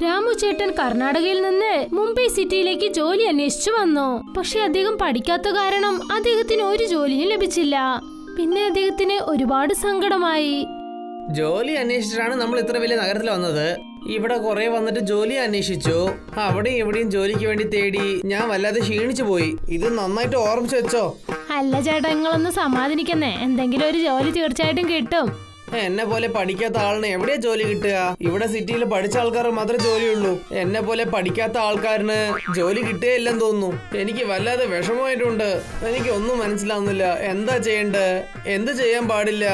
രാമു ചേട്ടൻ കർണാടകയിൽ നിന്ന് മുംബൈ സിറ്റിയിലേക്ക് ജോലി അന്വേഷിച്ചു വന്നു. പക്ഷെ അദ്ദേഹം പഠിക്കാത്ത കാരണം അദ്ദേഹത്തിന് ഒരു ജോലിയും ലഭിച്ചില്ല. പിന്നെ അദ്ദേഹത്തിന് ഒരുപാട് സങ്കടമായി. ജോലി അന്വേഷിച്ചിട്ടാണ് നമ്മൾ ഇത്ര വലിയ നഗരത്തിൽ വന്നത്. ഇവിടെ കുറെ വന്നിട്ട് ജോലി അന്വേഷിച്ചു, അവിടെയും ഇവിടെയും ജോലിക്ക് വേണ്ടി തേടി ഞാൻ വല്ലാതെ ക്ഷീണിച്ചു പോയി. ഇത് നന്നായിട്ട് ഓർമ്മിച്ചു വെച്ചോ. അല്ല ചേട്ടാ, നിങ്ങളൊന്ന് സമാധാനിക്കുന്നേ. എന്തെങ്കിലും ഒരു ജോലി തീർച്ചയായിട്ടും കിട്ടും. എന്നെ പോലെ പഠിക്കാത്ത ആളിന് എവിടെയാ ജോലി കിട്ടുക? ഇവിടെ സിറ്റിയിൽ പഠിച്ച ആൾക്കാർ മാത്രമേ ജോലിയുള്ളൂ. എന്നെ പോലെ പഠിക്കാത്ത ആൾക്കാരന് ജോലി കിട്ടുകയില്ലെന്ന് തോന്നുന്നു. എനിക്ക് വല്ലാതെ വിഷമമായിട്ടുണ്ട്. എനിക്ക് ഒന്നും മനസ്സിലാവുന്നില്ല. എന്താ ചെയ്യണ്ടേ? എന്ത് ചെയ്യാൻ പാടില്ല?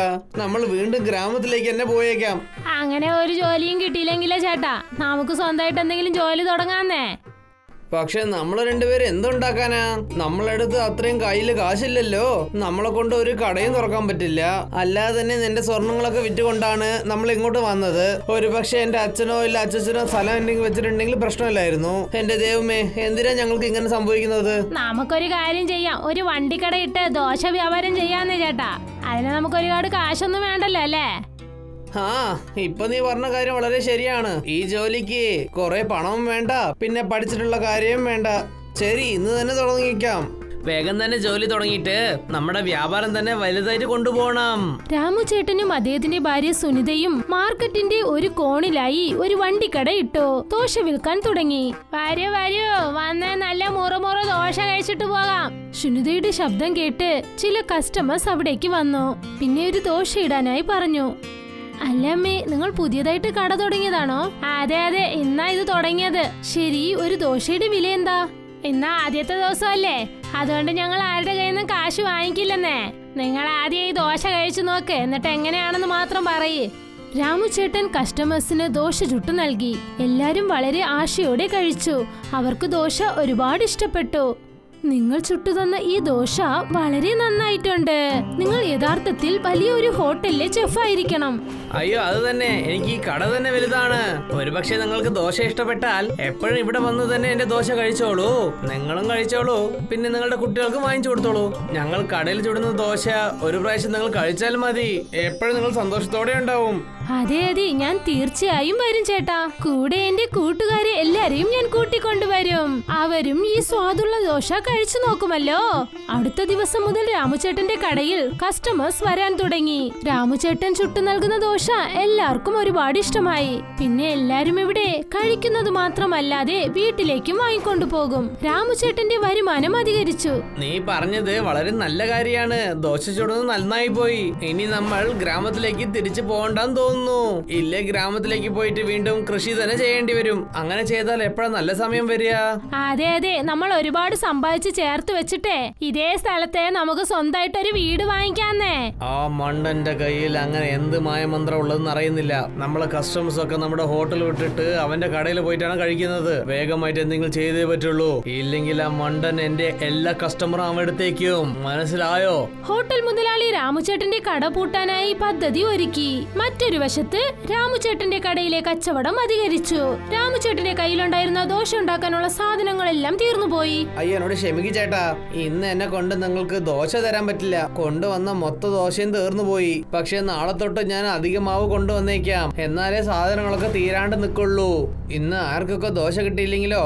നമ്മൾ വീണ്ടും ഗ്രാമത്തിലേക്ക് എന്നെ പോയേക്കാം. അങ്ങനെ ഒരു ജോലിയും കിട്ടിയില്ലെങ്കിലേ ചേട്ടാ, നമുക്ക് സ്വന്തമായിട്ട് എന്തെങ്കിലും ജോലി തുടങ്ങാന്നേ. പക്ഷെ നമ്മൾ രണ്ടുപേരും എന്തുണ്ടാക്കാനാ? നമ്മളടുത്ത് അത്രയും കയ്യില് കാശില്ലല്ലോ. നമ്മളെ കൊണ്ട് ഒരു കടയും തുറക്കാൻ പറ്റില്ല. അല്ലാതെ തന്നെ നിന്റെ സ്വർണങ്ങളൊക്കെ വിറ്റുകൊണ്ടാണ് നമ്മൾ ഇങ്ങോട്ട് വന്നത്. ഒരു പക്ഷെ എന്റെ അച്ഛനോ ഇല്ല അച്ഛനോ സ്ഥലം എന്തെങ്കിലും വെച്ചിട്ടുണ്ടെങ്കിൽ പ്രശ്നമില്ലായിരുന്നു. എന്റെ ദൈവമേ, എന്തിനാ ഞങ്ങൾക്ക് ഇങ്ങനെ സംഭവിക്കുന്നത്? നമുക്കൊരു കാര്യം ചെയ്യാം. ഒരു വണ്ടിക്കട ഇട്ട് ദോശ വ്യാപാരം ചെയ്യാന്നേ ചേട്ടാ. അതിന് നമുക്ക് ഒരുപാട് കാശൊന്നും വേണ്ടല്ലോ അല്ലേ? ആ, ഇപ്പൊ നീ പറഞ്ഞ കാര്യം വളരെ ശരിയാണ്. ഈ ജോലിക്ക് കുറെ പണവും വേണ്ട, പിന്നെ പഠിച്ചിട്ടുള്ള കാര്യവും വേണ്ട. ശരി, ഇന്ന് തന്നെ തുടങ്ങിക്കാം. വേഗം തന്നെ ജോലി തുടങ്ങിയിട്ട് നമ്മുടെ വ്യാപാരം തന്നെ വലുതായിട്ട് കൊണ്ടുപോകണം. രാമു ചേട്ടനും അദ്ദേഹത്തിന്റെ ഭാര്യ സുനിതയും മാർക്കറ്റിന്റെ ഒരു കോണിലായി ഒരു വണ്ടിക്കട ഇട്ടു. ദോശ വിൽക്കാൻ തുടങ്ങി. വരൂ വന്ന് നല്ല മുറ ദോശ കഴിച്ചിട്ട് പോകാം. സുനിതയുടെ ശബ്ദം കേട്ട് ചില കസ്റ്റമേഴ്സ് അവിടേക്ക് വന്നു. പിന്നെ ഒരു ദോശ ഇടാനായി പറഞ്ഞു. അല്ല അമ്മേ, നിങ്ങൾ പുതിയതായിട്ട് കട തുടങ്ങിയതാണോ? അതെ, ഇന്നാ ഇത് തുടങ്ങിയത്. ശരി, ഒരു ദോശയുടെ വില എന്താ? ഇന്നാ ആദ്യത്തെ ദിവസമല്ലേ, അതുകൊണ്ട് ഞങ്ങൾ ആരുടെ കയ്യിൽ നിന്നും കാശ് വാങ്ങിക്കില്ലെന്നേ. നിങ്ങൾ ആദ്യം ഈ ദോശ കഴിച്ചു നോക്ക്, എന്നിട്ട് എങ്ങനെയാണെന്ന് മാത്രം പറയേ. രാമു ചേട്ടൻ കസ്റ്റമേഴ്സിന് ദോശ ചുട്ടു നൽകി. എല്ലാരും വളരെ ആശയോടെ കഴിച്ചു. അവർക്ക് ദോശ ഒരുപാട് ഇഷ്ടപ്പെട്ടു. നിങ്ങൾ ചുട്ടുതന്ന ഈ ദോശ വളരെ നന്നായിട്ടുണ്ട്. നിങ്ങൾ യഥാർത്ഥത്തിൽ വലിയൊരു ഹോട്ടലിലെ ചെഫ് ആയിരിക്കണം. അയ്യോ, അത് തന്നെ. എനിക്ക് ഈ കട തന്നെ വലുതാണ്. ഒരുപക്ഷെ നിങ്ങൾക്ക് ദോശ ഇഷ്ടപ്പെട്ടാൽ എപ്പോഴും ഇവിടെ വന്ന് തന്നെ എന്റെ ദോശ കഴിച്ചോളൂ. നിങ്ങളും കഴിച്ചോളൂ, പിന്നെ നിങ്ങളുടെ കുട്ടികൾക്കും വാങ്ങിച്ചു കൊടുത്തോളൂ. ഞങ്ങൾ കടയിൽ ചുടുന്ന ദോശ ഒരു പ്രാവശ്യം നിങ്ങൾ കഴിച്ചാൽ മതി. എപ്പോഴും നിങ്ങൾ സന്തോഷത്തോടെ ഉണ്ടാവും. അതെ, ഞാൻ തീർച്ചയായും വരും ചേട്ടാ. കൂടെ എന്റെ കൂട്ടുകാരെ എല്ലാരെയും ഞാൻ കൂട്ടിക്കൊണ്ടുവരും. അവരും ഈ സ്വാദുള്ള ദോശ കഴിച്ചു നോക്കുമല്ലോ. അടുത്ത ദിവസം മുതൽ രാമുചേട്ടന്റെ കടയിൽ കസ്റ്റമേഴ്സ് വരാൻ തുടങ്ങി. രാമുചേട്ടൻ ചുട്ടു നൽകുന്ന ദോശ എല്ലാവർക്കും ഒരുപാട് ഇഷ്ടമായി. പിന്നെ എല്ലാരും ഇവിടെ കഴിക്കുന്നത് മാത്രമല്ലാതെ വീട്ടിലേക്കും വാങ്ങിക്കൊണ്ടു പോകും. രാമുചേട്ടന്റെ വരുമാനം അധികരിച്ചു. നീ പറഞ്ഞത് വളരെ നല്ല കാര്യമാണ്. ദോശ ചുടുന്നത് നന്നായി പോയി. ഇനി നമ്മൾ ഗ്രാമത്തിലേക്ക് തിരിച്ചു പോകണ്ടെന്ന് തോന്നുന്നു. ഇല്ലേ, ഗ്രാമത്തിലേക്ക് പോയിട്ട് വീണ്ടും കൃഷി തന്നെ ചെയ്യേണ്ടി വരും. അങ്ങനെ ചെയ്താൽ എപ്പോഴാ നല്ല സമയം വരിക? അതെ, നമ്മൾ ഒരുപാട് സമ്പാദിച്ച് ചേർത്ത് വെച്ചിട്ടേ ഇതേ സ്ഥലത്തെ നമുക്ക് സ്വന്തമായിട്ട് ഒരു വീട് വാങ്ങിക്കാന്നേ. ആ മണ്ടന്റെ കയ്യിൽ അങ്ങനെ എന്ത് മായമന്ത്രം ഉള്ളതെന്ന് അറിയുന്നില്ല. നമ്മളെ കസ്റ്റമേഴ്സ് ഒക്കെ നമ്മുടെ ഹോട്ടൽ വിട്ടിട്ട് അവന്റെ കടയിൽ പോയിട്ടാണ് കഴിക്കുന്നത്. വേഗമായിട്ട് എന്തെങ്കിലും ചെയ്തേ പറ്റുള്ളൂ. ഇല്ലെങ്കിൽ ആ മണ്ടൻ എന്റെ എല്ലാ കസ്റ്റമറും അവടുത്തേക്കും. മനസ്സിലായോ? ഹോട്ടൽ മുതലാളി രാമുചേട്ടന്റെ കട പൂട്ടാനായി പദ്ധതി ഒരുക്കി. മറ്റൊരു വശത്ത് രാമുചേട്ടന്റെ കടയിലെ കച്ചവടം അധികരിച്ചു. രാമുചേട്ടന്റെ കയ്യിലുണ്ടായിരുന്ന ദോശ ഉണ്ടാക്കാനുള്ള സാധനങ്ങളെല്ലാം തീർന്നുപോയി. അയ്യോനോട് ക്ഷമിക്കു ചേട്ടാ, ഇന്ന് എന്നെ കൊണ്ട് നിങ്ങൾക്ക് ദോശ തരാൻ പറ്റില്ല. കൊണ്ടുവന്ന മൊത്ത ദോശയും തീർന്നു പോയി. പക്ഷെ നാളെ തൊട്ട് ഞാൻ അധികം മാവ് കൊണ്ടുവന്നേക്കാം. എന്നാലേ സാധനങ്ങളൊക്കെ തീരാണ്ട് നിൽക്കുള്ളൂ. ഇന്ന് ആർക്കൊക്കെ ദോശ കിട്ടിയില്ലെങ്കിലോ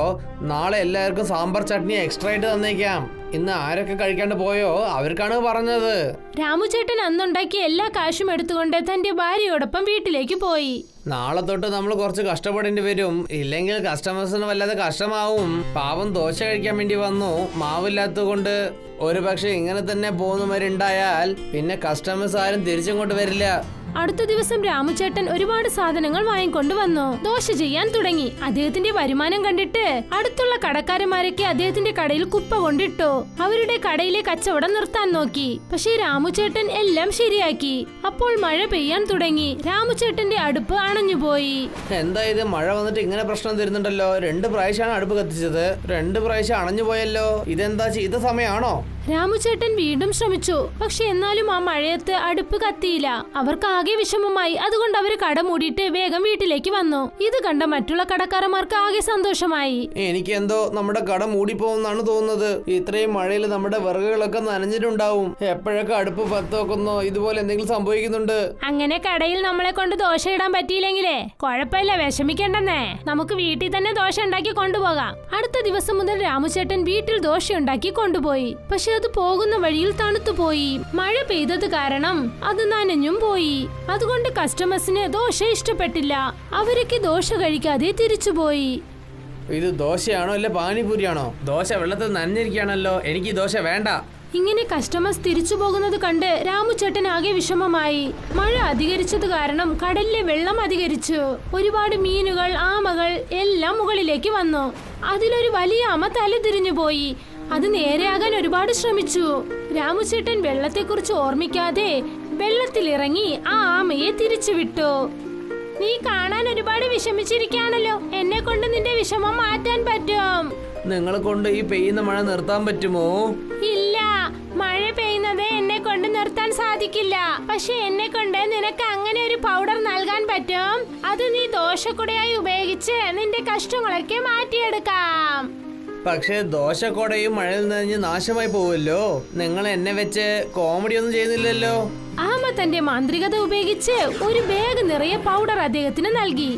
നാളെ എല്ലാവർക്കും സാമ്പാർ ചട്നി എക്സ്ട്രാ ആയിട്ട് തന്നേക്കാം. ഇന്ന് ആരൊക്കെ കഴിക്കാണ്ട് പോയോ അവർക്കാണ് പറഞ്ഞത്. രാമുചേട്ടൻ അന്നുണ്ടാക്കിയ എല്ലാ കാശും എടുത്തുകൊണ്ട് തന്റെ ഭാര്യയോടൊപ്പം വീട്ടിലേക്ക് പോയി. നാളെ തൊട്ട് നമ്മൾ കുറച്ച് കഷ്ടപ്പെടേണ്ടി വരും. ഇല്ലെങ്കിൽ കസ്റ്റമേഴ്സിന് വല്ലാതെ കഷ്ടമാവും. പാവം ദോശ കഴിക്കാൻ വേണ്ടി വന്നു, മാവില്ലാത്തത് കൊണ്ട്. ഒരു പക്ഷെ ഇങ്ങനെ തന്നെ പോകുന്നവരുണ്ടായാൽ പിന്നെ കസ്റ്റമേഴ്സ് ആരും തിരിച്ചിങ്ങോട്ട് വരില്ല. അടുത്ത ദിവസം രാമുചേട്ടൻ ഒരുപാട് സാധനങ്ങൾ വാങ്ങിക്കൊണ്ടുവന്നു. ദോശ ചെയ്യാൻ തുടങ്ങി. അദ്ദേഹത്തിന്റെ വരുമാനം കണ്ടിട്ട് അടുത്തുള്ള കടക്കാരന്മാരൊക്കെ അദ്ദേഹത്തിന്റെ കടയിൽ കുപ്പ കൊണ്ടിട്ടു. അവരുടെ കടയിലെ കച്ചവടം നിർത്താൻ നോക്കി. പക്ഷേ രാമുചേട്ടൻ എല്ലാം ശരിയാക്കി. അപ്പോൾ മഴ പെയ്യാൻ തുടങ്ങി. രാമുചേട്ടന്റെ അടുപ്പ് അണഞ്ഞുപോയി. എന്താ ഇത്, മഴ വന്നിട്ട് ഇങ്ങനെ പ്രശ്നം തരുന്നുണ്ടല്ലോ. 2 പ്രാവശ്യമാണ് അടുപ്പ് കത്തിച്ചത്, 2 പ്രാവശ്യം അണഞ്ഞു പോയല്ലോ. ഇതെന്താ ചെയ്ത സമയമാണോ? രാമുചേട്ടൻ വീണ്ടും ശ്രമിച്ചു. പക്ഷെ എന്നാലും ആ മഴയത്ത് അടുപ്പ് കത്തിയില്ല. അവർക്ക് ആകെ വിഷമമായി. അതുകൊണ്ട് അവര് കട മൂടിയിട്ട് വേഗം വീട്ടിലേക്ക് വന്നു. ഇത് കണ്ട മറ്റുള്ള കടക്കാരന്മാർക്ക് ആകെ സന്തോഷമായി. എനിക്കെന്തോ നമ്മുടെ കട മൂടിപ്പോകുന്നാണ് തോന്നുന്നത്. ഇത്രയും മഴയിൽ നമ്മുടെ വിറകുകളൊക്കെ നനഞ്ഞിട്ടുണ്ടാവും. എപ്പോഴൊക്കെ അടുപ്പ് പത്ത് വെക്കുന്നോ ഇതുപോലെ എന്തെങ്കിലും സംഭവിക്കുന്നുണ്ട്. അങ്ങനെ കടയിൽ നമ്മളെ കൊണ്ട് ദോശ ഇടാൻ പറ്റിയില്ലെങ്കിലേ കുഴപ്പമില്ല, വിഷമിക്കണ്ടെന്നേ. നമുക്ക് വീട്ടിൽ തന്നെ ദോശ ഉണ്ടാക്കി കൊണ്ടുപോകാം. അടുത്ത ദിവസം മുതൽ രാമുചേട്ടൻ വീട്ടിൽ ദോശ ഉണ്ടാക്കി കൊണ്ടുപോയി. പക്ഷെ അത് പോകുന്ന വഴിയിൽ തണുത്തുപോയി. മഴ പെയ്തത് കാരണം അത് നനഞ്ഞും പോയി. അതുകൊണ്ട് കസ്റ്റമേഴ്സിന് ദോശ ഇഷ്ടപ്പെട്ടില്ല. അവരൊക്കെ ദോശ കഴിക്കാതെ തിരിച്ചുപോയി. ഇത് ദോശയാണോ അല്ല പാനിപൂരിയാണോ? ദോശ വെള്ളത്തിൽ നനഞ്ഞിരിക്കുകയാണല്ലോ. എനിക്ക് ഈ ദോശ വേണ്ട. ഇങ്ങനെ കസ്റ്റമേഴ്സ് തിരിച്ചു പോകുന്നത് കണ്ട് രാമുചേട്ടൻ ആകെ വിഷമമായി. മഴ അധികരിച്ചത് കാരണം കടലിലെ വെള്ളം അധികരിച്ചു. ഒരുപാട് മീനുകൾ, ആമകൾ എല്ലാം മുകളിലേക്ക് വന്നു. അതിലൊരു വലിയ ആമ തലതിരിഞ്ഞു പോയി. അത് നേരെയാകാൻ ഒരുപാട് ശ്രമിച്ചു. രാമുചേട്ടൻ വെള്ളത്തെക്കുറിച്ച് ഓർമ്മിക്കാതെ വെള്ളത്തിലിറങ്ങി ആ ആമയെ തിരിച്ചുവിട്ടു. നീ കാണാൻ ഒരുപാട് വിഷമിച്ചിരിക്കുകയാണല്ലോ. എന്നെ കൊണ്ട് നിന്റെ വിഷമം മാറ്റാൻ പറ്റും. നിങ്ങളെ കൊണ്ട് ഈ പെയ്യുന്ന മഴ നിർത്താൻ പറ്റുമോ? ഇല്ല, മഴ പെയ്യുന്നത് എന്നെ കൊണ്ട് നിർത്താൻ സാധിക്കില്ല. പക്ഷെ എന്നെ കൊണ്ട് നിനക്ക് അങ്ങനെ ഒരു പൗഡർ നൽകാൻ പറ്റും. അത് നീ ദോശക്കുടയായി ഉപയോഗിച്ച് നിന്റെ കഷ്ടങ്ങളൊക്കെ മാറ്റിയെടുക്കാം. പക്ഷേ ദോശക്കോടയും മഴയിൽ നനഞ്ഞ് നാശമായി പോവല്ലോ. നിങ്ങൾ എന്നെ വെച്ച് കോമഡി ഒന്നും ചെയ്യുന്നില്ലല്ലോ. ആമ തന്റെ മാന്ത്രികത ഉപയോഗിച്ച് ഒരു ബാഗ് നിറയെ പൗഡർ അദ്ദേഹത്തിന് നൽകി.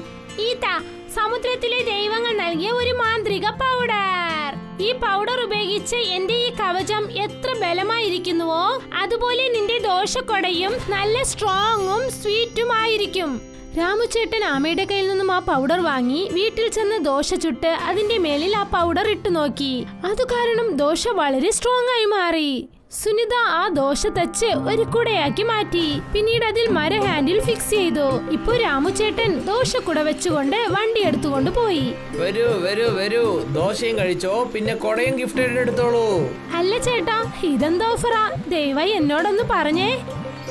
സമുദ്രത്തിലെ ദൈവങ്ങൾ നൽകിയ ഒരു മാന്ത്രിക പൗഡർ. ഈ പൗഡർ ഉപയോഗിച്ച് എന്റെ ഈ കവചം എത്ര ബലമായിരിക്കുന്നുവോ അതുപോലെ നിന്റെ ദോശക്കൊടയും നല്ല സ്ട്രോങ്ങും സ്വീറ്റും ആയിരിക്കും. രാമുചേട്ടൻ ആമയുടെ കയ്യിൽ നിന്നും ആ പൗഡർ വാങ്ങി വീട്ടിൽ ചെന്ന് ദോശ ചുട്ട് അതിന്റെ മേലിൽ ആ പൗഡർ ഇട്ടു നോക്കി. അത് കാരണം ദോശ വളരെ സ്ട്രോങ് ആയി മാറി. സുനിത ആ ദോശ തച്ച് ഒരു കുടയാക്കി മാറ്റി. പിന്നീട് അതിൽ മര ഹാൻഡിൽ ഫിക്സ് ചെയ്തു. ഇപ്പൊ രാമുചേട്ടൻ ദോശക്കുട വെച്ചുകൊണ്ട് വണ്ടി എടുത്തുകൊണ്ട് പോയി. വരൂ വരൂ വരൂ, ദോശയും കഴിച്ചോ, പിന്നെ കുടയും ഗിഫ്റ്റ് ആയിട്ട് എടുത്തോളൂ. അല്ല ചേട്ടാ, ഇതെന്താ ഓഫറാ? ദയവായി എന്നോടൊന്ന് പറഞ്ഞേ.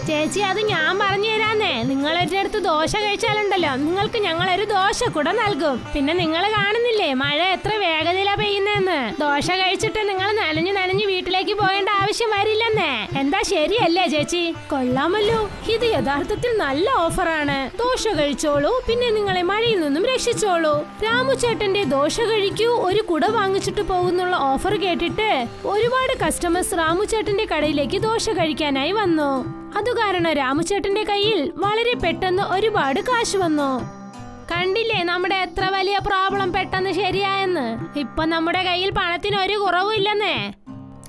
ചേച്ചി, അത് ഞാൻ പറഞ്ഞു തരാന്നേ. നിങ്ങൾ എന്റെ അടുത്ത് ദോശ കഴിച്ചാലുണ്ടല്ലോ, നിങ്ങൾക്ക് ഞങ്ങളൊരു ദോശ കൂടെ നൽകും. പിന്നെ നിങ്ങൾ കാണുന്നില്ലേ മഴ എത്ര വേഗതയിലാ പെയ്യുന്നതെന്ന്. ദോശ കഴിച്ചിട്ട് നിങ്ങൾ നനഞ്ഞു നനഞ്ഞു വീട്ടിലേക്ക് പോകേണ്ട ആവശ്യം വരില്ലെന്നേ. എന്താ ശരിയല്ലേ ചേച്ചി? കൊള്ളാമല്ലോ, ഇത് യഥാർത്ഥത്തിൽ നല്ല ഓഫറാണ്. ദോശ കഴിച്ചോളൂ, പിന്നെ നിങ്ങളെ മഴയിൽ നിന്നും രക്ഷിച്ചോളൂ. രാമുചേട്ടന്റെ ദോശ കഴിക്കൂ ഒരു കുട വാങ്ങിച്ചിട്ട് പോകുന്നുള്ള ഓഫർ കേട്ടിട്ട് ഒരുപാട് കസ്റ്റമേഴ്സ് രാമുചേട്ടന്റെ കടയിലേക്ക് ദോശ കഴിക്കാനായി വന്നു. അതുകാരണം രാമുചേട്ടന്റെ കയ്യിൽ വളരെ പെട്ടെന്ന് ഒരുപാട് കാശ് വന്നു. കണ്ടില്ലേ നമ്മുടെ എത്ര വലിയ പ്രോബ്ലം പെട്ടെന്ന് ശരിയായെന്ന്. ഇപ്പൊ നമ്മുടെ കയ്യിൽ പണത്തിന് ഒരു കുറവും ഇല്ലെന്നേ.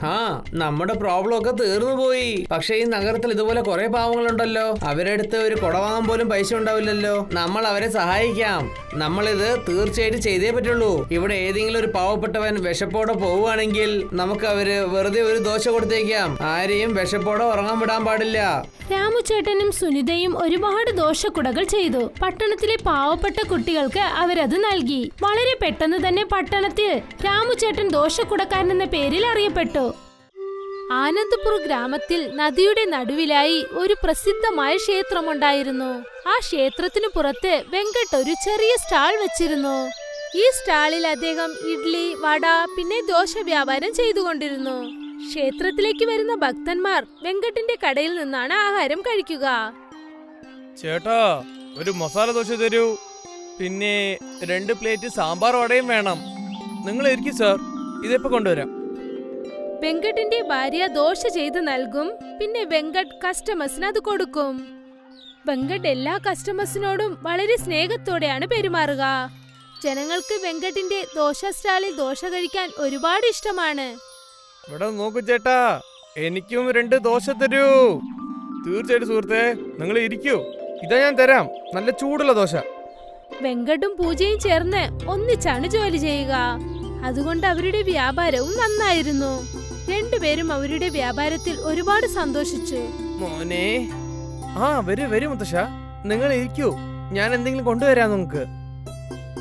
ആ, നമ്മുടെ പ്രോബ്ലം ഒക്കെ തീർന്നു പോയി. പക്ഷെ ഈ നഗരത്തിൽ ഇതുപോലെ കുറെ പാവങ്ങളുണ്ടല്ലോ. അവരുടെ അടുത്ത് ഒരു കുട വാങ്ങാൻ പോലും പൈസ ഉണ്ടാവില്ലല്ലോ. നമ്മൾ അവരെ സഹായിക്കാം. നമ്മളിത് തീർച്ചയായിട്ടും ചെയ്തേ പറ്റുള്ളൂ. ഇവിടെ ഏതെങ്കിലും ഒരു പാവപ്പെട്ടവൻ വിശപ്പോടെ പോവുകയാണെങ്കിൽ നമുക്ക് അവര് വെറുതെ ഒരു ദോശ കൊടുത്തേക്കാം. ആരെയും വിശപ്പോടെ ഉറങ്ങാൻ വിടാൻ പാടില്ല. രാമുചേട്ടനും സുനിതയും ഒരുപാട് ദോശക്കുടകൾ ചെയ്തു. പട്ടണത്തിലെ പാവപ്പെട്ട കുട്ടികൾക്ക് അവരത് നൽകി. വളരെ പെട്ടെന്ന് തന്നെ പട്ടണത്തിൽ രാമുചേട്ടൻ ദോശക്കുടക്കാരൻ എന്ന പേരിൽ അറിയപ്പെട്ടു. ആനന്ദ്പുർ ഗ്രാമത്തിൽ നദിയുടെ നടുവിലായി ഒരു പ്രസിദ്ധമായ ക്ഷേത്രമുണ്ടായിരുന്നു. ആ ക്ഷേത്രത്തിനു പുറത്ത് വെങ്കട്ട് ഒരു ചെറിയ സ്റ്റാൾ വെച്ചിരുന്നു. ഈ സ്റ്റാളിൽ അദ്ദേഹം ഇഡ്ലി, വട, പിന്നെ ദോശ വ്യാപാരം ചെയ്തുകൊണ്ടിരുന്നു. ക്ഷേത്രത്തിലേക്ക് വരുന്ന ഭക്തന്മാർ വെങ്കട്ടിന്റെ കടയിൽ നിന്നാണ് ആഹാരം കഴിക്കുക. ചേട്ടാ, ഒരു മസാല ദോശ തരൂ, പിന്നെ 2 പ്ലേറ്റ് സാമ്പാർ വടയും വേണം. നിങ്ങൾ ഇരിക്കും സാർ, ഇതിപ്പോ കൊണ്ടുവരാം. വെങ്കട്ടിന്റെ ഭാര്യ ദോശ ചെയ്ത് നൽകും. പിന്നെ വെങ്കട്ട് കസ്റ്റമേഴ്സിന് അത് കൊടുക്കും. വെങ്കട്ട് എല്ലാ കസ്റ്റമേഴ്സിനോടും വളരെ സ്നേഹത്തോടെയാണ് പെരുമാറുക. ജനങ്ങൾക്ക് വെങ്കട്ടിന്റെ ദോശ സ്റ്റാളിൽ ദോശ കഴിക്കാൻ ഒരുപാട് ഇഷ്ടമാണ്. ഇവിടെ നോക്കൂ ചേട്ടാ, എനിക്കും 2 ദോശ തരൂ. തീർച്ചയായിട്ടും സുഹൃത്തെ, നിങ്ങൾ ഇരിക്കൂ, ഇതാ ഞാൻ തരാം, നല്ല ചൂടുള്ള ദോശ. വെങ്കട്ടും പൂജയും ചേർന്ന് ഒന്നിച്ചാണ് ജോലി ചെയ്യുക. അതുകൊണ്ട് അവരുടെ വ്യാപാരവും നന്നായിരുന്നു. രണ്ടുപേരും അവരുടെ വ്യാപാരത്തിൽ ഒരുപാട് സന്തോഷിച്ചു. മോനെ, വരൂ വരൂ മുത്തശ്ശ, നിങ്ങൾ ഇരിക്കൂ, ഞാൻ എന്തെങ്കിലും കൊണ്ടുവരാം നിങ്ങൾക്ക്.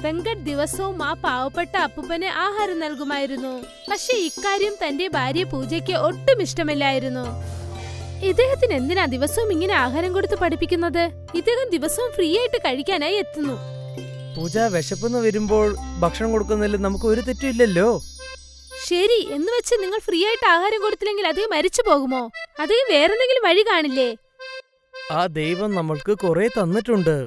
വെങ്കട്ട് ദിവസവും ആ പാവപ്പെട്ട അപ്പൂപ്പന് ആഹാരം നൽകുമായിരുന്നു. പക്ഷെ ഇക്കാര്യം തന്റെ ഭാര്യ പൂജയ്ക്ക് ഒട്ടും ഇഷ്ടമില്ലായിരുന്നു. ഇദ്ദേഹത്തിന് എന്തിനാ ദിവസവും ഇങ്ങനെ ആഹാരം കൊടുത്ത് പഠിപ്പിക്കുന്നത്? ഇദ്ദേഹം ദിവസവും ഫ്രീ ആയിട്ട് കഴിക്കാനായി എത്തുന്നു. പൂജ, വിശപ്പെന്ന് വരുമ്പോൾ ഭക്ഷണം കൊടുക്കുന്നതിൽ നമുക്ക് ഒരു തെറ്റില്ലല്ലോ. ശരി, എന്ന് വെച്ച് നിങ്ങൾ ഫ്രീ ആയിട്ട് ആഹാരം കൊടുത്തില്ലെങ്കിൽ അദ്ദേഹം മരിച്ചു പോകുമോ? അദ്ദേഹം വേറെന്തെങ്കിലും വഴി കാണില്ലേ? ആ ദൈവം നമ്മൾക്ക് കുറെ തന്നിട്ടുണ്ട്.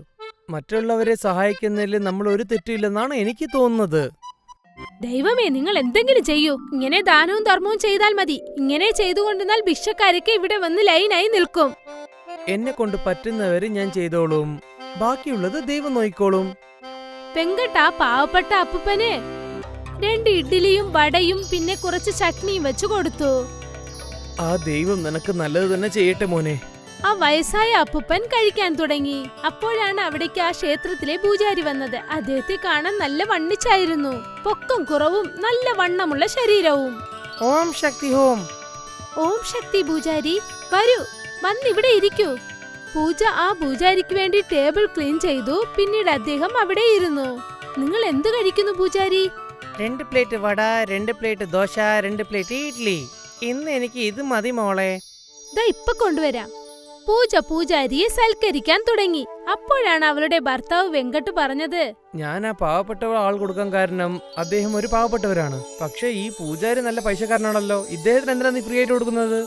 മറ്റുള്ളവരെ സഹായിക്കുന്നതിൽ നമ്മൾ ഒരു തെറ്റില്ലെന്നാണ് എനിക്ക് തോന്നുന്നത്. ദൈവമേ, നിങ്ങൾ എന്തെങ്കിലും ചെയ്യൂ. ഇങ്ങനെ ദാനവും ധർമ്മവും ചെയ്താൽ മതി. ഇങ്ങനെ ചെയ്തുകൊണ്ടിരുന്നാൽ ഭിക്ഷക്കാരൊക്കെ ഇവിടെ വന്ന് ലൈനായി നിൽക്കും. എന്നെ കൊണ്ട് പറ്റുന്നവരെ ഞാൻ ചെയ്തോളും. ബാക്കിയുള്ളത് ദൈവം നോയിക്കോളും. വെങ്കട്ട് ആ പാവപ്പെട്ട അപ്പൂപ്പന് 2 ഇഡ്ഡലിയും വടയും പിന്നെ കുറച്ച് ചട്നിയും വെച്ചു കൊടുത്തു. ആ ദൈവം നിനക്ക് നല്ലത് തന്നെ ചെയ്യട്ടെ മോനെ. ആ വയസ്സായ അപ്പൂപ്പൻ കഴിക്കാൻ തുടങ്ങി. അപ്പോഴാണ് അവിടേക്ക് ആ ക്ഷേത്രത്തിലെ പൂജാരി വന്നത്. അദ്ദേഹത്തെ കാണാൻ നല്ല വണ്ണിച്ചായിരുന്നു. പൊക്കം കുറവും നല്ല വണ്ണമുള്ള ശരീരവും. ഓം ശക്തി ഹോം. ഓം ശക്തി പൂജാരി, വരൂ, വന്നിവിടെ ഇരിക്കൂ. പൂജ ആ പൂജാരിക്ക് വേണ്ടി ടേബിൾ ക്ലീൻ ചെയ്തു. പിന്നീട് അദ്ദേഹം അവിടെ ഇരുന്നു. നിങ്ങൾ എന്ത് കഴിക്കുന്നു പൂജാരി? 2 പ്ലേറ്റ് വട, 2 പ്ലേറ്റ് ദോശ, 2 പ്ലേറ്റ് ഇഡ്ലി. ഇന്ന് എനിക്ക് ഇത് മതി മോളെ. ദാ ഇപ്പൊ കൊണ്ടുവരാം. പൂജ പൂജാരിയെ സൽക്കരിക്കാൻ തുടങ്ങി. അപ്പോഴാണ് അവളുടെ ഭർത്താവ് വെങ്കട്ട് പറഞ്ഞത്, ഞാൻ ആ പാവപ്പെട്ട ആൾ കൊടുക്കാൻ കാരണം അദ്ദേഹം ഒരു പാവപ്പെട്ടവരാണ്. പക്ഷെ ഈ പൂജാരി നല്ല പൈസക്കാരനാണല്ലോ. ഇദ്ദേഹത്തിന് എന്തിനാ നീ ഫ്രീ ആയിട്ട് കൊടുക്കുന്നത്?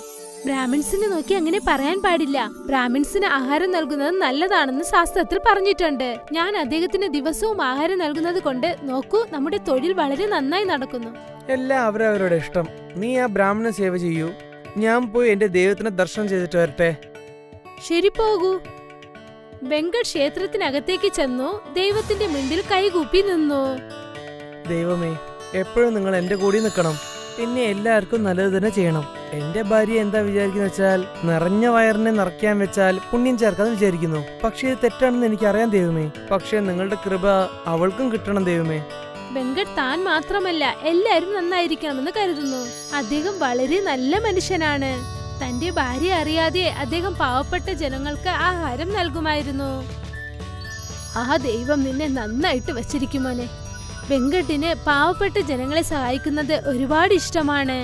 ബ്രാഹ്മിൺസിനെ നോക്കി അങ്ങനെ പറയാൻ പാടില്ല. ബ്രാഹ്മിൺസിന് ആഹാരം നൽകുന്നത് നല്ലതാണെന്ന് ശാസ്ത്രത്തിൽ പറഞ്ഞിട്ടുണ്ട്. ഞാൻ അദ്ദേഹത്തിന് ദിവസവും ആഹാരം നൽകുന്നത് കൊണ്ട് നോക്കൂ, നമ്മുടെ തൊഴിൽ വളരെ നന്നായി നടക്കുന്നു. എല്ലാം അവരവരുടെ ഇഷ്ടം. നീ ആ ബ്രാഹ്മണ സേവ ചെയ്യൂ. ഞാൻ പോയി എന്റെ ദൈവത്തിനെ ദർശനം ചെയ്തിട്ട് വരട്ടെ. ശരി, പോകൂ. വെങ്കട്ട് ക്ഷേത്രത്തിനകത്തേക്ക് ചെന്നു. ദൈവത്തിന്റെ മുൻപിൽ കൈകൂപ്പി നിന്നു. ദൈവമേ, എപ്പോഴും നിങ്ങൾ എന്റെ കൂടി നിൽക്കണം. പിന്നെ എല്ലാവർക്കും നല്ലത് തന്നെ ചെയ്യണം. എന്റെ ഭാര്യ എന്താ വിചാരിക്കുന്ന വെച്ചാൽ നിറഞ്ഞ വയറിനെ നിറയ്ക്കാൻ വെച്ചാൽ പുണ്യം ചേർക്കാന്ന് വിചാരിക്കുന്നു. പക്ഷേ ഇത് തെറ്റാണെന്ന് എനിക്കറിയാം ദൈവമേ. പക്ഷേ നിങ്ങളുടെ കൃപ അവൾക്കും കിട്ടണം ദൈവമേ. വെങ്കട്ട് താൻ മാത്രമല്ല എല്ലാരും നന്നായിരിക്കണമെന്ന് കരുതുന്നു. അദ്ദേഹം വളരെ നല്ല മനുഷ്യനാണ്. തന്റെ ഭാര്യ അറിയാതെ അദ്ദേഹം പാവപ്പെട്ട ജനങ്ങൾക്ക് ആഹാരം നൽകുമായിരുന്നു. ആ ദൈവം നിന്നെ നന്നായിട്ട് വച്ചിരിക്കുമോനെ. വെങ്കട്ടിന് പാവപ്പെട്ട ജനങ്ങളെ സഹായിക്കുന്നത് ഒരുപാട് ഇഷ്ടമാണ്.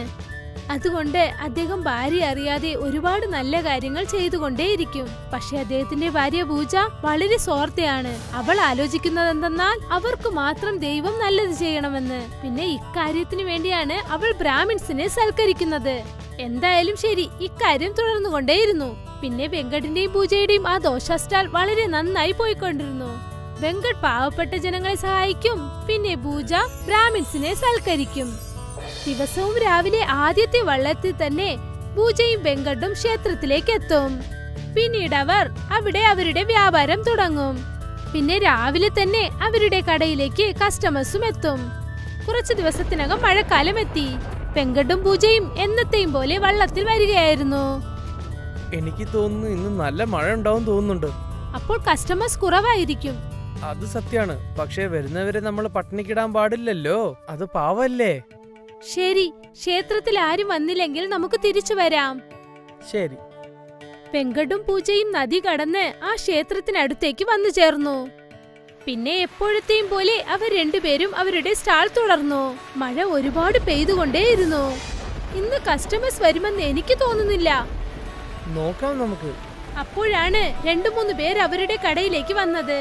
അതുകൊണ്ട് അദ്ദേഹം ഭാര്യ അറിയാതെ ഒരുപാട് നല്ല കാര്യങ്ങൾ ചെയ്തുകൊണ്ടേയിരിക്കും. പക്ഷെ അദ്ദേഹത്തിന്റെ ഭാര്യ പൂജ വളരെ സ്വാർത്ഥയാണ്. അവൾ ആലോചിക്കുന്നത് എന്തെന്നാൽ അവർക്ക് മാത്രം ദൈവം നല്ലത് ചെയ്യണമെന്ന്. പിന്നെ ഇക്കാര്യത്തിന് വേണ്ടിയാണ് അവൾ ബ്രാഹ്മിൺസിനെ സൽക്കരിക്കുന്നത്. എന്തായാലും ശരി, ഇക്കാര്യം തുടർന്നുകൊണ്ടേയിരുന്നു. പിന്നെ വെങ്കട്ടിന്റെയും പൂജയുടെയും ആ ദോശ സ്റ്റാൾ വളരെ നന്നായി പോയിക്കൊണ്ടിരുന്നു. വെങ്കട്ട് പാവപ്പെട്ട ജനങ്ങളെ സഹായിക്കും. പിന്നെ പൂജ ബ്രാഹ്മിൺസിനെ സൽക്കരിക്കും. ദിവസവും രാവിലെ ആദ്യത്തെ വള്ളത്തിൽ തന്നെ പൂജയും വെങ്കട്ടും ക്ഷേത്രത്തിലേക്ക് എത്തും. പിന്നീട് അവർ അവിടെ അവരുടെ വ്യാപാരം തുടങ്ങും. പിന്നെ രാവിലെ തന്നെ അവരുടെ കടയിലേക്ക് കസ്റ്റമേഴ്സും എത്തും. കുറച്ചു ദിവസത്തിനകം മഴക്കാലം എത്തി. വെങ്കട്ടും പൂജയും എന്നത്തെയും പോലെ വള്ളത്തിൽ വരികയായിരുന്നു. എനിക്ക് തോന്നുന്നു ഇന്ന് നല്ല മഴ ഉണ്ടാവും തോന്നുന്നുണ്ട്. അപ്പോൾ കസ്റ്റമേഴ്സ് കുറവായിരിക്കും. അത് സത്യാണ്. പക്ഷേ വരുന്നവരെ നമ്മൾ പട്ടിണിക്കിടാൻ പാടില്ലല്ലോ. അത് പാവല്ലേ. ശരി, ക്ഷേത്രത്തിൽ ആരും വന്നില്ലെങ്കിൽ നമുക്ക് തിരിച്ചു വരാം. ശരി. വെങ്കട്ടും പൂജയും നദി കടന്ന് ആ ക്ഷേത്രത്തിനടുത്തേക്ക് വന്നു ചേർന്നു. പിന്നെ എപ്പോഴത്തെയും പോലെ അവർ രണ്ടുപേരും അവരുടെ സ്റ്റാൾ തുടർന്നു. മഴ ഒരുപാട് പെയ്തുകൊണ്ടേയിരുന്നു. ഇന്ന് കസ്റ്റമേഴ്സ് വരുമെന്ന് എനിക്ക് തോന്നുന്നില്ല. നോക്കാം നമുക്ക്. അപ്പോഴാണ് 2-3 പേർ അവരുടെ കടയിലേക്ക് വന്നത്.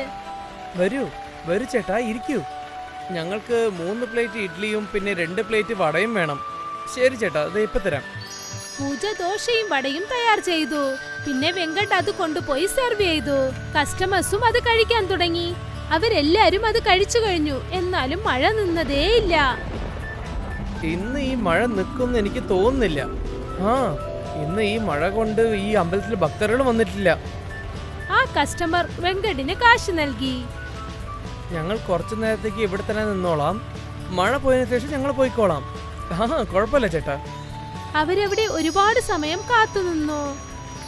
വരൂ വരൂ ചേട്ടാ, ഇരിക്കൂ. ഞങ്ങൾക്ക് 3 പ്ലേറ്റ് ഇഡ്ലിയും പിന്നെ 2 പ്ലേറ്റ് വടയും വേണം. ശരി ചേട്ടാ, അത് ഇപ്പൊ തരാം. പൂജ ദോശയും വടയും തയ്യാർ ചെയ്തു. പിന്നെ വെങ്കട്ട് അത് കൊണ്ടുപോയി സെർവ് ചെയ്തു. കസ്റ്റമേഴ്സും അത് കഴിക്കാൻ തുടങ്ങി. അവരെല്ലാരും അത് കഴിച്ചു കഴിഞ്ഞു. എന്നാലും മഴ നിന്നതേയില്ല. ഇന്ന് ഈ മഴ നിൽക്കുമെന്ന് എനിക്ക് തോന്നുന്നില്ല. ഇന്ന് ഈ മഴ കൊണ്ട് ഈ അമ്പലത്തിൽ ഭക്തர்கள் വന്നിട്ടില്ല. ആ കസ്റ്റമർ വെങ്കട്ടിന് കാശ് നൽകി. ഞങ്ങൾ കുറച്ചു നേരത്തേക്ക് ഇവിടെ തന്നെ നിന്നോളാം. മഴ പോയതിനു ശേഷം ഞങ്ങൾ പോയിക്കോളാം. കുഴപ്പമില്ല ചേട്ടാ. അവരവിടെ ഒരുപാട് സമയം കാത്തുനിന്നു.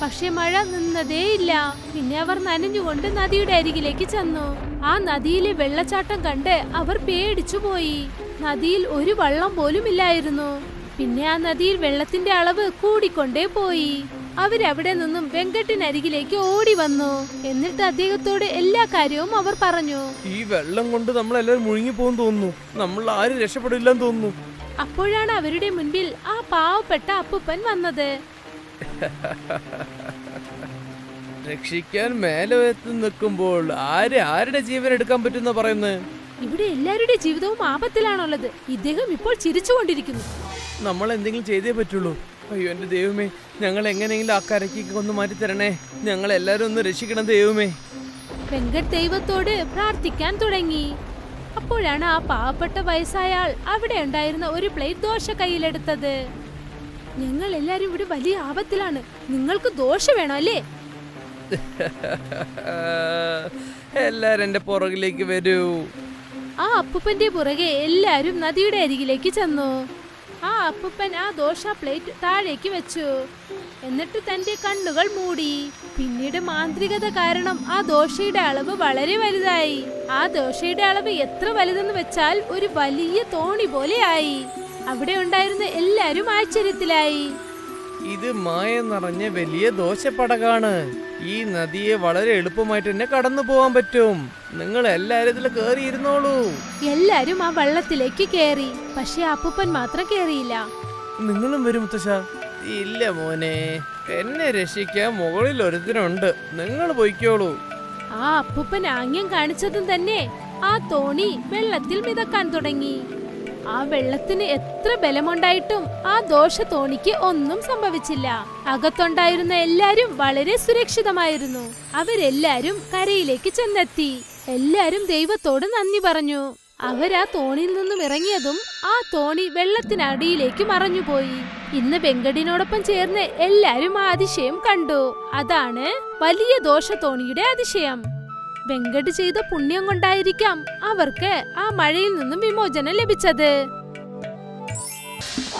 പക്ഷെ മഴ നിന്നതേയില്ല. പിന്നെ അവർ നനഞ്ഞുകൊണ്ട് നദിയുടെ അരികിലേക്ക് ചെന്നു. ആ നദിയിലെ വെള്ളച്ചാട്ടം കണ്ട് അവർ പേടിച്ചു പോയി. നദിയിൽ ഒരു വള്ളം പോലും ഇല്ലായിരുന്നു. പിന്നെ ആ നദിയിൽ വെള്ളത്തിന്റെ അളവ് കൂടിക്കൊണ്ടേ പോയി. അവരവിടെ നിന്നും വെങ്കട്ടിനരികിലേക്ക് ഓടി വന്നു. എന്നിട്ട് അദ്ദേഹത്തോട് എല്ലാ കാര്യവും അവർ പറഞ്ഞു. ഈ വെള്ളം കൊണ്ട് നമ്മളെല്ലാവരും മുഴുങ്ങി പോകും തോന്നുന്നു. നമ്മൾ ആരും രക്ഷപ്പെടില്ലെന്ന് തോന്നുന്നു. അപ്പോഴാണ് അവരുടെ മുൻപിൽ ആ പാവപ്പെട്ട അപ്പൂപ്പൻ വന്നത്. രക്ഷിക്കാൻ മേലെ എത്തി നിൽക്കുമ്പോൾ ആരുടെ ജീവൻ എടുക്കാൻ പറ്റുന്ന പറയുന്നത്? ഇവിടെ എല്ലാവരുടെ ജീവിതവും ആപത്തിലാണുള്ളത്. ഇദ്ദേഹം ഇപ്പോൾ ചിരിച്ചുകൊണ്ടിരിക്കുന്നു. നമ്മൾ എന്തെങ്കിലും ചെയ്തേ പറ്റുള്ളൂ. അയ്യോ എന്റെ ദൈവമേ, ഞങ്ങൾ എങ്ങനെയെങ്കിലും ആ കരയ്ക്ക് ഒന്ന് മാറ്റി തരണേ. ഞങ്ങൾ എല്ലാരും ഒന്ന് രക്ഷിക്കണം ദൈവമേ. വെങ്കട്ട് ദൈവത്തോട് പ്രാർത്ഥിക്കാൻ തുടങ്ങി. അപ്പോഴാണ് ആ പാവപ്പെട്ട വയസ്സായ ആൾ അവിടെ ഉണ്ടായിരുന്ന ഒരു പ്ലേറ്റ് ദോശ കയ്യിലെടുത്തത്. ഞങ്ങൾ എല്ലാരും ഇവിടെ വലിയ ആപത്തിലാണ്, നിങ്ങൾക്ക് ദോശ വേണോ അല്ലേ? എല്ലാരും എന്റെ പുറകിലേക്ക് വരൂ. ആ അപ്പൂപ്പന്റെ പുറകെ എല്ലാരും നദിയുടെ അരികിലേക്ക് ചെന്നു. ആ അപ്പൂപ്പൻ ആ ദോശ പ്ലേറ്റ് താഴേക്ക് വെച്ചു. എന്നിട്ട് തന്റെ കണ്ണുകൾ മൂടി. പിന്നീട് മാന്ത്രികത കാരണം ആ ദോശയുടെ അളവ് വളരെ വലുതായി. ആ ദോശയുടെ അളവ് എത്ര വലുതെന്ന് വെച്ചാൽ ഒരു വലിയ തോണി പോലെയായി. അവിടെ ഉണ്ടായിരുന്ന എല്ലാരും ആശ്ചര്യത്തിലായി. ഇത് മായ നിറഞ്ഞ വലിയ ദോശപ്പടകാണ്. ഈ നദിയെ വളരെ എളുപ്പമായിട്ട് തന്നെ കടന്നു പോവാൻ പറ്റും. നിങ്ങൾ എല്ലാരും ഇതിൽ കേറിയിരുന്നോളൂ. എല്ലാരും ആ വെള്ളത്തിലേക്ക് കേറി. പക്ഷെ അപ്പൂപ്പൻ മാത്രം കേറിയില്ല. നിങ്ങളും വരും മുത്തശ്ശ. ഇല്ല മോനെ, എന്നെ രക്ഷിക്കാൻ മുകളിൽ ഒരുത്തനുണ്ട്, നിങ്ങൾ പോയിക്കോളൂ. ആ അപ്പൂപ്പൻ ആംഗ്യം കാണിച്ചതും തന്നെ ആ തോണി വെള്ളത്തിൽ മിതക്കാൻ തുടങ്ങി. ആ വെള്ളത്തിന് എത്ര ബലമുണ്ടായിട്ടും ആ ദോശ തോണിക്ക് ഒന്നും സംഭവിച്ചില്ല. അകത്തുണ്ടായിരുന്ന എല്ലാരും വളരെ സുരക്ഷിതമായിരുന്നു. അവരെല്ലാരും കരയിലേക്ക് ചെന്നെത്തി. എല്ലാരും ദൈവത്തോട് നന്ദി പറഞ്ഞു. അവരാ തോണിയിൽ നിന്നും ഇറങ്ങിയതും ആ തോണി വെള്ളത്തിനടിയിലേക്ക് മറഞ്ഞുപോയി. ഇന്ന് വെങ്കടിനോടൊപ്പം ചേർന്ന് എല്ലാരും ആ അതിശയം കണ്ടു. അതാണ് വലിയ ദോശ തോണിയുടെ അതിശയം. വെങ്കട് ചെയ്ത പുണ്യം കൊണ്ടായിരിക്കാം അവർക്ക് ആ മഴയിൽ നിന്നും വിമോചനം ലഭിച്ചത്.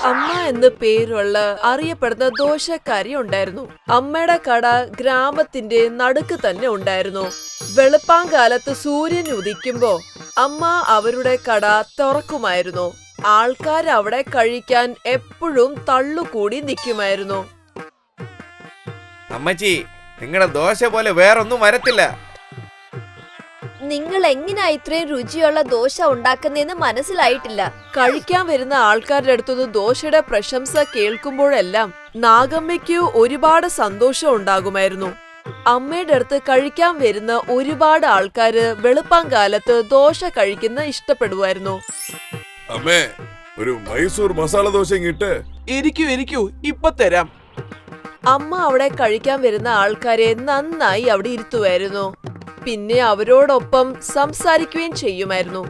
അമ്മ എന്ന് പേരുള്ള അറിയപ്പെടുന്ന ദോശക്കാരി ഉണ്ടായിരുന്നു. അമ്മയുടെ കട ഗ്രാമത്തിന്റെ നടുക്ക് തന്നെ ഉണ്ടായിരുന്നു. വെളുപ്പാങ്കാലത്ത് സൂര്യൻ ഉദിക്കുമ്പോ അമ്മ അവരുടെ കട തുറക്കുമായിരുന്നു. ആൾക്കാർ അവിടെ കഴിക്കാൻ എപ്പോഴും തള്ളുകൂടി നിൽക്കുമായിരുന്നു. അമ്മച്ചി, നിങ്ങളുടെ ദോശ പോലെ വേറൊന്നും വരത്തില്ല. നിങ്ങൾ എങ്ങനെയാ ഇത്രയും രുചിയുള്ള ദോശ ഉണ്ടാക്കുന്നതെന്ന് മനസ്സിലായിട്ടില്ല. കഴിക്കാൻ വരുന്ന ആൾക്കാരുടെ അടുത്തുനിന്ന് ദോശയുടെ പ്രശംസ കേൾക്കുമ്പോഴെല്ലാം നാഗമ്മയ്ക്ക് ഒരുപാട് സന്തോഷം ഉണ്ടാകുമായിരുന്നു. അമ്മയുടെ അടുത്ത് കഴിക്കാൻ വരുന്ന ഒരുപാട് ആൾക്കാര് വെളുപ്പാങ്കാലത്ത് ദോശ കഴിക്കുന്ന ഇഷ്ടപ്പെടുമായിരുന്നു. അമ്മേ, ഒരു മൈസൂർ മസാല ദോശ ഇട്ട്. ഇരിക്കൂ, ഇപ്പൊ തരാം. അമ്മ അവിടെ കഴിക്കാൻ വരുന്ന ആൾക്കാരെ നന്നായി അവിടെ ഇരുത്തുമായിരുന്നു. പിന്നെ അവരോടൊപ്പം സംസാരിക്കുകയും ചെയ്യുമായിരുന്നു.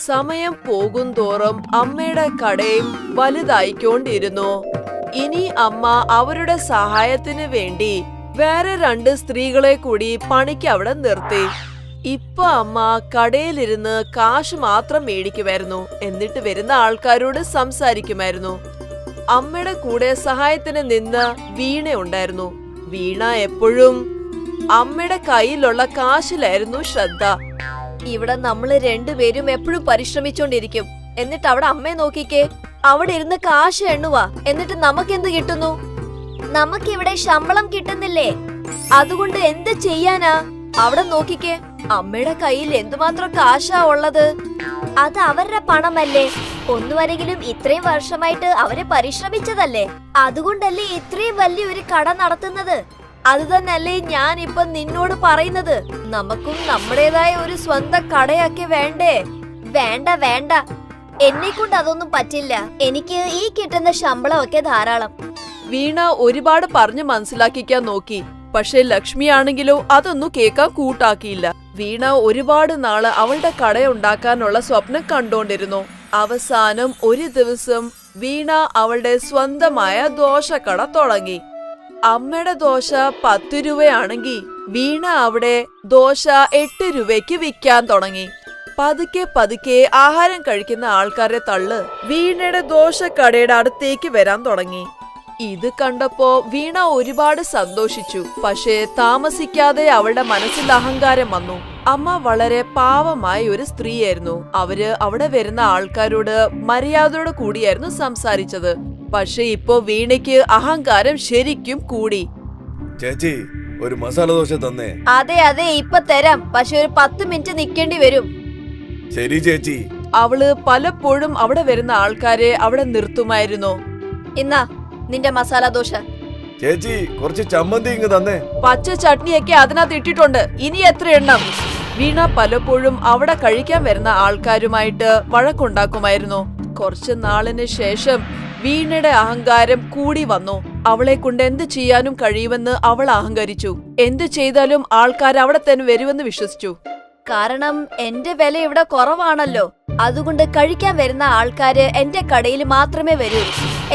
സമയം പോകും തോറും അമ്മയുടെ കടയും വലുതായിക്കൊണ്ടിരുന്നു. ഇനി അമ്മ അവരുടെ സഹായത്തിന് വേണ്ടി വേറെ 2 സ്ത്രീകളെ കൂടി പണിക്ക് അവിടെ നിർത്തി. ഇപ്പൊ അമ്മ കടയിലിരുന്ന് കാശ് മാത്രം മേടിക്കുമായിരുന്നു. എന്നിട്ട് വരുന്ന ആൾക്കാരോട് സംസാരിക്കുമായിരുന്നു. അമ്മയുടെ കൂടെ സഹായത്തിന് നിന്ന് വീണ ഉണ്ടായിരുന്നു. വീണ എപ്പോഴും അമ്മയുടെ കയ്യിലുള്ള കാശിലായിരുന്നു ശ്രദ്ധ. ഇവിടെ നമ്മള് രണ്ടുപേരും എപ്പോഴും പരിശ്രമിച്ചോണ്ടിരിക്കും. എന്നിട്ട് അവിടെ അമ്മയെ നോക്കിക്കേ, അവിടെ ഇരുന്ന് കാശ് എണ്ണുവാ. എന്നിട്ട് നമുക്ക് എന്ത് കിട്ടുന്നു? നമുക്കിവിടെ ശമ്പളം കിട്ടുന്നില്ലേ? അതുകൊണ്ട് എന്ത് ചെയ്യാനാ? അവിടെ നോക്കിക്കേ, അമ്മയുടെ കയ്യിൽ എന്തുമാത്രം കാശാ ഉള്ളത്. അത് അവരുടെ പണമല്ലേ? ഒന്നുവരെങ്കിലും ഇത്രയും വർഷമായിട്ട് അവരെ പരിശ്രമിച്ചതല്ലേ? അതുകൊണ്ടല്ലേ ഇത്രയും വലിയൊരു കട നടത്തുന്നത്. അത് തന്നെയല്ലേ ഞാൻ ഇപ്പൊ നിന്നോട് പറയുന്നത്. നമുക്കും നമ്മുടേതായ ഒരു സ്വന്തം കടയൊക്കെ വേണ്ടേ? വേണ്ട, എന്നെ കൊണ്ട് അതൊന്നും പറ്റില്ല. എനിക്ക് ഈ കിട്ടുന്ന ശമ്പളമൊക്കെ ധാരാളം. വീണ ഒരുപാട് പറഞ്ഞു മനസ്സിലാക്കിക്കാൻ നോക്കി. പക്ഷെ ലക്ഷ്മിയാണെങ്കിലോ അതൊന്നും കേൾക്കാൻ കൂട്ടാക്കിയില്ല. വീണ ഒരുപാട് നാള് അവളുടെ കടയുണ്ടാക്കാനുള്ള സ്വപ്നം കണ്ടോണ്ടിരുന്നു. അവസാനം ഒരു ദിവസം വീണ അവളുടെ സ്വന്തമായ ദോശക്കട തുടങ്ങി. അമ്മയുടെ ദോശ 10 രൂപയാണെങ്കിൽ വീണ അവിടെ ദോശ 8 രൂപയ്ക്ക് വിൽക്കാൻ തുടങ്ങി. പതുക്കെ ആഹാരം കഴിക്കുന്ന ആൾക്കാരെ തള്ള് വീണയുടെ ദോശക്കടയുടെ അടുത്തേക്ക് വരാൻ തുടങ്ങി. ഇത് കണ്ടപ്പോ വീണ ഒരുപാട് സന്തോഷിച്ചു. പക്ഷേ താമസിക്കാതെ അവളുടെ മനസ്സിൽ അഹങ്കാരം വന്നു. അമ്മ വളരെ പാവമായ ഒരു സ്ത്രീയായിരുന്നു. അവര് അവിടെ വരുന്ന ആൾക്കാരോട് മര്യാദയോട് കൂടിയായിരുന്നു സംസാരിച്ചത്. പക്ഷെ ഇപ്പോ വീണയ്ക്ക് അഹങ്കാരം ശരിക്കും കൂടി. ചേച്ചി, ഒരു മസാല ദോശ തന്നേ. അതെ ഇപ്പൊ തരാം. പക്ഷെ ഒരു 10 മിനിറ്റ് നിക്കേണ്ടി വരും. ശരി ചേച്ചി. അവള് പലപ്പോഴും അവിടെ വരുന്ന ആൾക്കാരെ അവിടെ നിർത്തുമായിരുന്നു. ഇന്നാ നിന്റെ മസാല ദോശ. ചേച്ചി, കുറച്ച് ചമ്മന്തി ഇങ്ങ് തന്നേ. പച്ച ചട്നിയൊക്കെ അതിനകത്ത് ഇട്ടിട്ടുണ്ട്, ഇനി എത്ര എണ്ണം? വീണ പലപ്പോഴും അവിടെ കഴിക്കാൻ വരുന്ന ആൾക്കാരുമായിട്ട് വഴക്കുണ്ടാക്കുമായിരുന്നു. കുറച്ചു നാളിന് ശേഷം വീണയുടെ അഹങ്കാരം കൂടി വന്നു. അവളെ കൊണ്ട് എന്ത് ചെയ്യാനും കഴിയുമെന്ന് അവൾ അഹങ്കരിച്ചു. എന്തു ചെയ്താലും ആൾക്കാർ അവിടെ തന്നെ വരുമെന്ന് വിശ്വസിച്ചു. കാരണം എന്റെ വില ഇവിടെ കുറവാണല്ലോ, അതുകൊണ്ട് കഴിക്കാൻ വരുന്ന ആൾക്കാര് എന്റെ കടയിൽ മാത്രമേ വരൂ.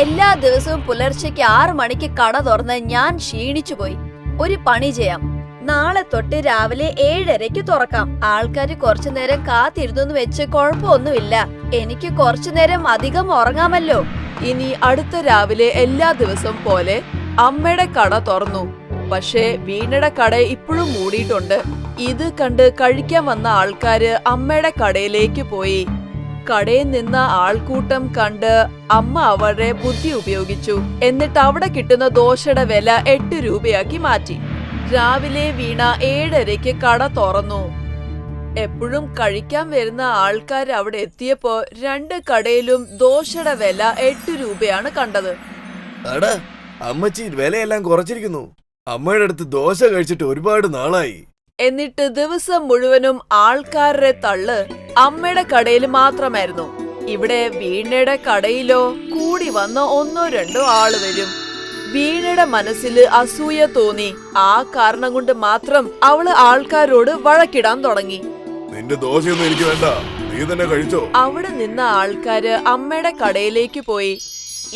എല്ലാ ദിവസവും പുലർച്ചയ്ക്ക് 6 മണിക്ക് കട തുറന്ന് ഞാൻ ക്ഷീണിച്ചു പോയി. ഒരു പണി ചെയ്യാം, നാളെ തൊട്ട് രാവിലെ 7:30 തുറക്കാം. ആൾക്കാര് കുറച്ചു നേരം കാത്തിരുന്നു വെച്ച് കുഴപ്പമൊന്നുമില്ല. എനിക്ക് കുറച്ചു നേരം അധികം ഉറങ്ങാമല്ലോ. ഇനി അടുത്ത രാവിലെ എല്ലാ ദിവസവും പോലെ അമ്മയുടെ കട തുറന്നു. പക്ഷേ വീണയുടെ കട ഇപ്പോഴും മൂടിയിട്ടുണ്ട്. ഇത് കണ്ട് കഴിക്കാൻ വന്ന ആൾക്കാര് അമ്മയുടെ കടയിലേക്ക് പോയി. കടയിൽ നിന്ന ആൾക്കൂട്ടം കണ്ട് അമ്മ അവരുടെ ബുദ്ധി ഉപയോഗിച്ചു. എന്നിട്ട് അവിടെ കിട്ടുന്ന ദോശയുടെ വില 8 രൂപയാക്കി മാറ്റി. രാവിലെ വീണ 7:30 കട തുറന്നു. എപ്പോഴും കഴിക്കാൻ വരുന്ന ആൾക്കാർ അവിടെ എത്തിയപ്പോ 2 കടയിലും ദോശയുടെ വില 8 രൂപയാണ് കണ്ടത്. അടാ, അമ്മച്ചി വിലയെല്ലാം കുറച്ചിരിക്കുന്നു. അമ്മയുടെ അടുത്ത് ദോശ കഴിച്ചിട്ട് ഒരുപാട് നാളായി. എന്നിട്ട് ദിവസം മുഴുവനും ആൾക്കാരുടെ തള്ള് അമ്മയുടെ കടയിൽ മാത്രമായിരുന്നു. ഇവിടെ വീണയുടെ കടയിലോ കൂടി വന്ന 1-2 ആള് വരും. വീണയുടെ മനസ്സിൽ അസൂയ തോന്നി. ആ കാരണം കൊണ്ട് മാത്രം അവള് ആൾക്കാരോട് വഴക്കിടാൻ തുടങ്ങി. നിന്റെ ദോശയൊന്നും എനിക്ക് വേണ്ട, നീ തന്നെ കഴിച്ചോ. അവിടെ നിന്ന ആൾക്കാര് അമ്മയുടെ കടയിലേക്ക് പോയി.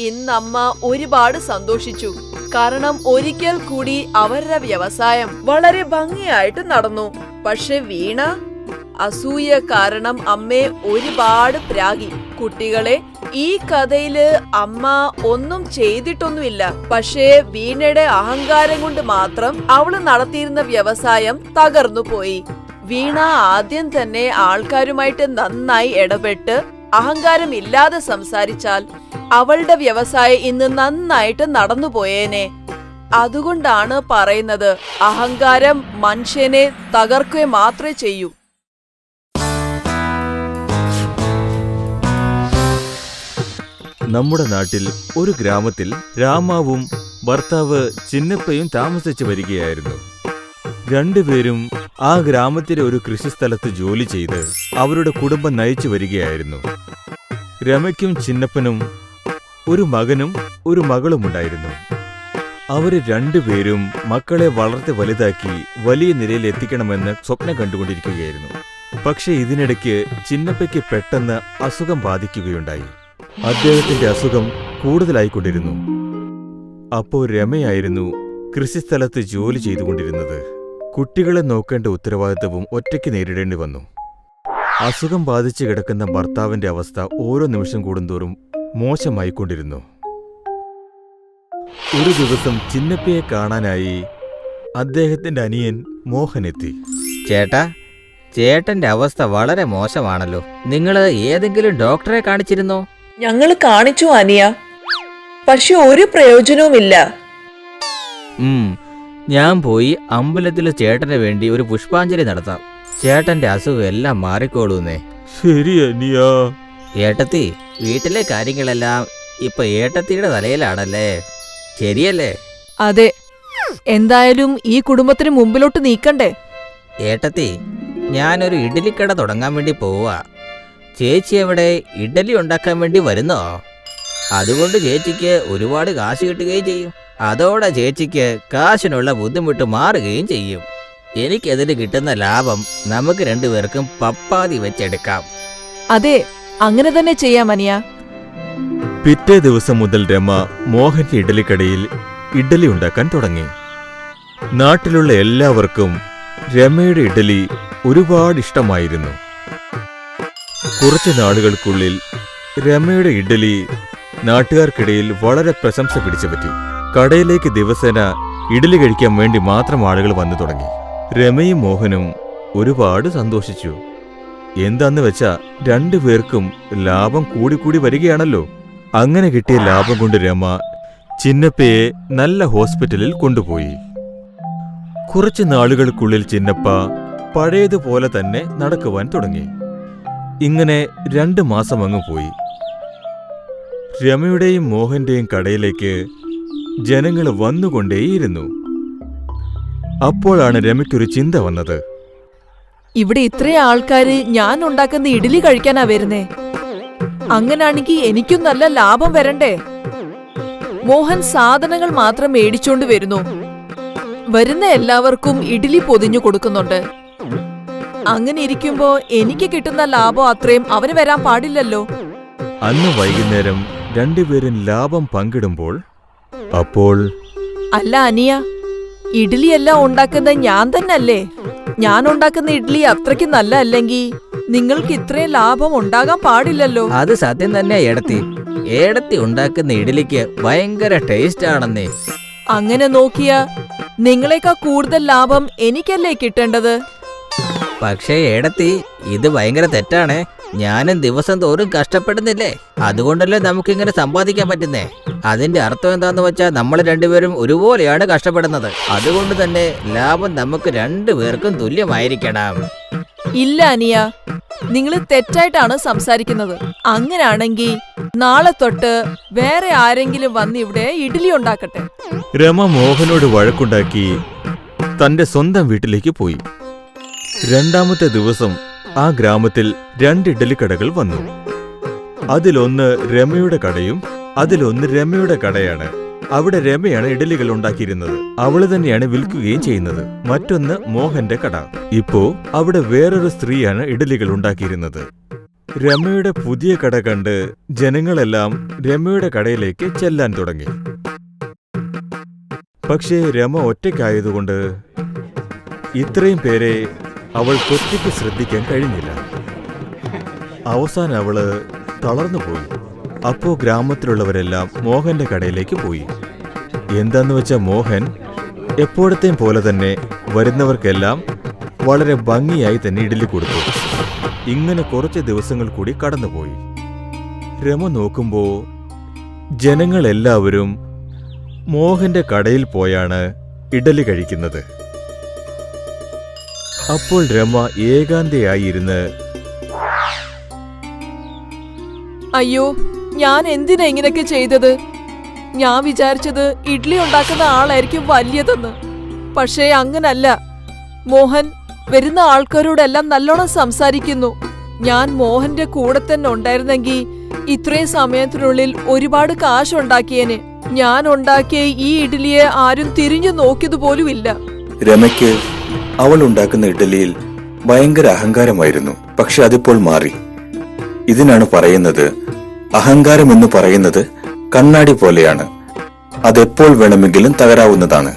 ഇന്നമ്മ ഒരുപാട് സന്തോഷിച്ചു. കാരണം ഒരിക്കൽ കൂടി അവരുടെ വ്യവസായം വളരെ ഭംഗിയായിട്ട് നടന്നു. പക്ഷെ വീണ അസൂയ കാരണം അമ്മയെ ഒരുപാട് പ്രാഗി. കുട്ടികളെ, ഈ കഥയില് അമ്മ ഒന്നും ചെയ്തിട്ടൊന്നുമില്ല. പക്ഷേ വീണയുടെ അഹങ്കാരം കൊണ്ട് മാത്രം അവള് നടത്തിയിരുന്ന വ്യവസായം തകർന്നു പോയി. വീണ ആദ്യം തന്നെ ആൾക്കാരുമായിട്ട് നന്നായി ഇടപെട്ട് അഹങ്കാരം ഇല്ലാതെ സംസാരിച്ചാൽ അവളുടെ വ്യവസായം ഇന്ന് നന്നായിട്ട് നടന്നുപോയേനെ. അതുകൊണ്ടാണ് പറയുന്നത്, അഹങ്കാരം മനുഷ്യനെ തകർക്കുക മാത്രമേ ചെയ്യൂ. നമ്മുടെ നാട്ടിൽ ഒരു ഗ്രാമത്തിൽ രാമാവും ഭർത്താവ് ചിന്നപ്പയും താമസിച്ചു വരികയായിരുന്നു. രണ്ടുപേരും ആ ഗ്രാമത്തിലെ ഒരു കൃഷിസ്ഥലത്ത് ജോലി ചെയ്ത് അവരുടെ കുടുംബം നയിച്ചു വരികയായിരുന്നു. രമയ്ക്കും ചിന്നപ്പനും ഒരു മകനും ഒരു മകളുമുണ്ടായിരുന്നു. അവര് രണ്ടുപേരും മക്കളെ വളർത്തി വലുതാക്കി വലിയ നിലയിൽ എത്തിക്കണമെന്ന് സ്വപ്നം കണ്ടുകൊണ്ടിരിക്കുകയായിരുന്നു. പക്ഷെ ഇതിനിടയ്ക്ക് ചിന്നപ്പയ്ക്ക് പെട്ടെന്ന് അസുഖം ബാധിക്കുകയുണ്ടായി. അദ്ദേഹത്തിന്റെ അസുഖം കൂടുതലായിക്കൊണ്ടിരുന്നു. അപ്പോൾ രമയായിരുന്നു കൃഷിസ്ഥലത്ത് ജോലി ചെയ്തുകൊണ്ടിരുന്നത്. കുട്ടികളെ നോക്കേണ്ട ഉത്തരവാദിത്തവും ഒറ്റയ്ക്ക് നേരിടേണ്ടി വന്നു. അസുഖം ബാധിച്ചു കിടക്കുന്ന ഭർത്താവിന്റെ അവസ്ഥ ഓരോ നിമിഷം കൂടുന്തോറും മോശമായിക്കൊണ്ടിരുന്നു. ഒരു ദിവസം ചിന്നപ്പയെ കാണാനായി അദ്ദേഹത്തിന്റെ അനിയൻ മോഹനെത്തി. ചേട്ടാ, ചേട്ടന്റെ അവസ്ഥ വളരെ മോശമാണല്ലോ. നിങ്ങൾ ഏതെങ്കിലും ഡോക്ടറെ കാണിച്ചിരുന്നോ? ഞങ്ങള് കാണിച്ചു അനിയ, പക്ഷെ ഒരു പ്രയോജനവുമില്ല. ഞാൻ പോയി അമ്പലത്തിൽ ചേട്ടന് വേണ്ടി ഒരു പുഷ്പാഞ്ജലി നടത്താം. ചേട്ടന്റെ അസുഖം എല്ലാം മാറിക്കോളൂന്നേ. ശരി അനിയാ. ഏട്ടത്തി, വീട്ടിലെ കാര്യങ്ങളെല്ലാം ഇപ്പൊ ഏട്ടത്തിയുടെ തലയിലാണല്ലേ, ശരിയല്ലേ? അതെ, എന്തായാലും ഈ കുടുംബത്തിന് മുമ്പിലോട്ട് നീക്കണ്ടേ. ഏട്ടത്തി, ഞാനൊരു ഇഡ്ഡലിക്കട തുടങ്ങാൻ വേണ്ടി പോവാ. ചേച്ചി എവിടെ ഇഡ്ഡലി ഉണ്ടാക്കാൻ വേണ്ടി വരുന്നോ? അതുകൊണ്ട് ചേച്ചിക്ക് ഒരുപാട് കാശ് കിട്ടുകയും ചെയ്യും. അതോടെ ചേച്ചിക്ക് കാശിനുള്ള ബുദ്ധിമുട്ട് മാറുകയും ചെയ്യും. എനിക്കതിന് കിട്ടുന്ന ലാഭം നമുക്ക് രണ്ടുപേർക്കും പപ്പാതി വെച്ചെടുക്കാം. അതെ, അങ്ങനെ തന്നെ ചെയ്യാം അനിയ. പിറ്റേ ദിവസം മുതൽ രമ മോഹന്റെ ഇഡ്ഡലിക്കടയിൽ ഇഡ്ഡലി ഉണ്ടാക്കാൻ തുടങ്ങി. നാട്ടിലുള്ള എല്ലാവർക്കും രമയുടെ ഇഡ്ഡലി ഒരുപാട് ഇഷ്ടമായിരുന്നു. കുറച്ചു നാളുകൾക്കുള്ളിൽ രമയുടെ ഇഡ്ഡലി നാട്ടുകാർക്കിടയിൽ വളരെ പ്രശംസ പിടിച്ചുപറ്റി. കടയിലേക്ക് ദിവസേന ഇഡ്ഡലി കഴിക്കാൻ വേണ്ടി മാത്രം ആളുകൾ വന്നു തുടങ്ങി. രമയും മോഹനും ഒരുപാട് സന്തോഷിച്ചു. എന്താന്ന് വെച്ചാ രണ്ടുപേർക്കും ലാഭം കൂടിക്കൂടി വരികയാണല്ലോ. അങ്ങനെ കിട്ടിയ ലാഭം കൊണ്ട് രമ ചിന്നപ്പയെ നല്ല ഹോസ്പിറ്റലിൽ കൊണ്ടുപോയി. കുറച്ചു നാളുകൾക്കുള്ളിൽ ചിന്നപ്പ പഴയതുപോലെ തന്നെ നടക്കുവാൻ തുടങ്ങി. ഇങ്ങനെ 2 മാസം അങ്ങ് പോയി. രമയുടെയും മോഹന്റെയും കടയിലേക്ക് ജനങ്ങൾ വന്നുകൊണ്ടേയിരുന്നു. അപ്പോഴാണ് രമയ്ക്കൊരു ചിന്ത വന്നത്. ഇവിടെ ഇത്രയും ആൾക്കാര് ഞാൻ ഉണ്ടാക്കുന്ന ഇഡ്ഡലി കഴിക്കാനാ വരുന്നേ. അങ്ങനാണെങ്കിൽ എനിക്കും നല്ല ലാഭം വരണ്ടേ. മോഹൻ സാധനങ്ങൾ മാത്രം മേടിച്ചോണ്ട് വരുന്നു. വരുന്ന എല്ലാവർക്കും ഇഡ്ഡലി പൊതിഞ്ഞു കൊടുക്കുന്നുണ്ട്. അങ്ങനെ ഇരിക്കുമ്പോ എനിക്ക് കിട്ടുന്ന ലാഭം അത്രയും അവന് വരാൻ പാടില്ലല്ലോ. അന്ന് വൈകുന്നേരം രണ്ടുപേരും ലാഭം പങ്കിടുമ്പോൾ അപ്പോൾ അല്ല അനിയ, ഇഡ്ഡലി എല്ലാം ഉണ്ടാക്കുന്നത് ഞാൻ തന്നെ അല്ലേ? ഞാൻ ഉണ്ടാക്കുന്ന ഇഡ്ഡലി അത്രയ്ക്ക് നല്ല അല്ലെങ്കിൽ നിങ്ങൾക്ക് ഇത്രയും ലാഭം ഉണ്ടാകാൻ പാടില്ലല്ലോ. അത് സത്യം തന്നെ ഏടത്തി. ഏടത്തി ഉണ്ടാക്കുന്ന ഇഡ്ഡലിക്ക് ഭയങ്കര ടേസ്റ്റ് ആണെന്നേ. അങ്ങനെ നോക്കിയാ നിങ്ങളെക്കാൾ കൂടുതൽ ലാഭം എനിക്കല്ലേ കിട്ടേണ്ടത്? പക്ഷേ ഏടത്തി, ഇത് ഭയങ്കര തെറ്റാണ്. ഞാനും ദിവസം തോറും കഷ്ടപ്പെടുന്നില്ലേ? അതുകൊണ്ടല്ലേ നമുക്കിങ്ങനെ സമ്പാദിക്കാൻ പറ്റുന്നേ. അതിന്റെ അർത്ഥം എന്താന്ന് വെച്ചാൽ നമ്മൾ രണ്ടുപേരും ഒരുപോലെയാണ് കഷ്ടപ്പെടുന്നത്. അതുകൊണ്ട് തന്നെ ലാഭം നമുക്ക് രണ്ടുപേർക്കും തുല്യമായിരിക്കണം. ഇല്ല അനിയ, നിങ്ങൾ തെറ്റായിട്ടാണ് സംസാരിക്കുന്നത്. അങ്ങനാണെങ്കിൽ നാളെ തൊട്ട് വേറെ ആരെങ്കിലും വന്ന് ഇവിടെ ഇഡ്ഡലി ഉണ്ടാക്കട്ടെ. രമ മോഹനോട് വഴക്കുണ്ടാക്കി തന്റെ സ്വന്തം വീട്ടിലേക്ക് പോയി. രണ്ടാമത്തെ ദിവസം ആ ഗ്രാമത്തിൽ 2 ഇഡ്ഡലിക്കടകൾ വന്നു. അതിലൊന്ന് രമയുടെ കടയും അതിലൊന്ന് രമയുടെ കടയാണ്. അവിടെ രമയാണ് ഇഡ്ഡലികൾ ഉണ്ടാക്കിയിരുന്നത്. അവള് തന്നെയാണ് വിൽക്കുകയും ചെയ്യുന്നത്. മറ്റൊന്ന് മോഹന്റെ കട. ഇപ്പോ അവിടെ വേറൊരു സ്ത്രീയാണ് ഇഡ്ഡലികൾ ഉണ്ടാക്കിയിരുന്നത്. രമയുടെ പുതിയ കട കണ്ട് ജനങ്ങളെല്ലാം രമയുടെ കടയിലേക്ക് ചെല്ലാൻ തുടങ്ങി. പക്ഷേ രമ ഒറ്റയ്ക്കായതുകൊണ്ട് ഇത്രയും പേരെ അവൾക്കൊറ്റയ്ക്ക് ശ്രദ്ധിക്കാൻ കഴിഞ്ഞില്ല. അവസാനം അവള് തളർന്നുപോയി. അപ്പോ ഗ്രാമത്തിലുള്ളവരെല്ലാം മോഹന്റെ കടയിലേക്ക് പോയി. എന്താന്ന് വെച്ചാൽ മോഹൻ എപ്പോഴത്തെയും പോലെ തന്നെ വരുന്നവർക്കെല്ലാം വളരെ ഭംഗിയായി തന്നെ ഇഡ്ഡലി കൊടുത്തു. ഇങ്ങനെ കുറച്ച് ദിവസങ്ങൾ കൂടി കടന്നുപോയി. രമ നോക്കുമ്പോ ജനങ്ങളെല്ലാവരും മോഹന്റെ കടയിൽ പോയാണ് ഇഡ്ഡലി കഴിക്കുന്നത്. അപ്പോൾ രമ ഏകാന്തയായിരുന്ന് അയ്യോ, ഞാൻ എന്തിനാ ഇങ്ങനെയൊക്കെ ചെയ്തത്? ഞാൻ വിചാരിച്ചത് ഇഡ്ഡലി ഉണ്ടാക്കുന്ന ആളായിരിക്കും വലിയതെന്ന്. പക്ഷേ അങ്ങനല്ല. മോഹൻ വരുന്ന ആൾക്കാരോടെല്ലാം നല്ലോണം സംസാരിക്കുന്നു. ഞാൻ മോഹന്റെ കൂടെ തന്നെ ഉണ്ടായിരുന്നെങ്കിൽ ഇത്രയും സമയത്തിനുള്ളിൽ ഒരുപാട് കാശുണ്ടാക്കിയേനെ. ഞാൻ ഉണ്ടാക്കിയ ഈ ഇഡ്ഡലിയെ ആരും തിരിഞ്ഞു നോക്കിയതുപോലുമില്ല. രമയ്ക്ക് അവൾ ഉണ്ടാക്കുന്ന ഇഡ്ഡലിയിൽ ഭയങ്കര അഹങ്കാരമായിരുന്നു. പക്ഷെ അതിപ്പോൾ മാറി. ഇതിനാണ് പറയുന്നത്, അഹങ്കാരം എന്ന് പറയുന്നത് കണ്ണാടി പോലെയാണ്. അതെപ്പോൾ വേണമെങ്കിലും തകരാവുന്നതാണ്.